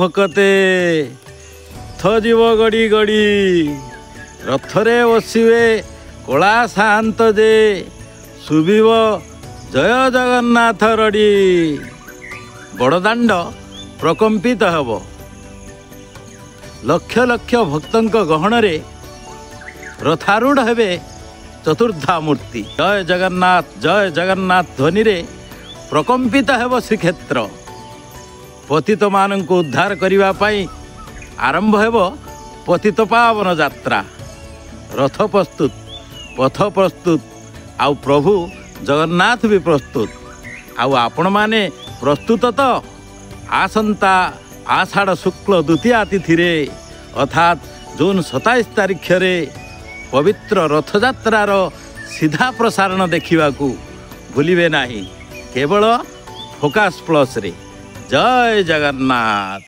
ଭକତେ ଥଯିବ ଗଡ଼ି ଗଡ଼ି ରଥରେ ବସିବେ କଳା ସାଆନ୍ତ ଯେ ଶୁଭିବ ଜୟ ଜଗନ୍ନାଥ ରଡ଼ି। ବଡ଼ଦାଣ୍ଡ ପ୍ରକମ୍ପିତ ହେବ। ଲକ୍ଷ ଲକ୍ଷ ଭକ୍ତଙ୍କ ଗହଣରେ ରଥାରୂଢ଼ ହେବେ ଚତୁର୍ଦ୍ଧା ମୂର୍ତ୍ତି। ଜୟ ଜଗନ୍ନାଥ ଧ୍ୱନିରେ ପ୍ରକମ୍ପିତ ହେବ ଶ୍ରୀକ୍ଷେତ୍ର। ପତିତମାନଙ୍କୁ ଉଦ୍ଧାର କରିବା ପାଇଁ ଆରମ୍ଭ ହେବ ପତିତ ପାବନ ଯାତ୍ରା। ରଥ ପ୍ରସ୍ତୁତ, ପଥ ପ୍ରସ୍ତୁତ, ଆଉ ପ୍ରଭୁ ଜଗନ୍ନାଥ ବି ପ୍ରସ୍ତୁତ। ଆଉ ଆପଣମାନେ ପ୍ରସ୍ତୁତ ତ? ଆସନ୍ତା ଆଷାଢ଼ ଶୁକ୍ଳ ଦ୍ୱିତୀୟା ତିଥିରେ ଅର୍ଥାତ୍ ଜୁନ୍ 27 ତାରିଖରେ ପବିତ୍ର ରଥଯାତ୍ରାର ସିଧା ପ୍ରସାରଣ ଦେଖିବାକୁ ଭୁଲିବେ ନାହିଁ, କେବଳ ଫୋକାସ୍ ପ୍ଲସ୍ରେ। ଜୟ ଜଗନ୍ନାଥ।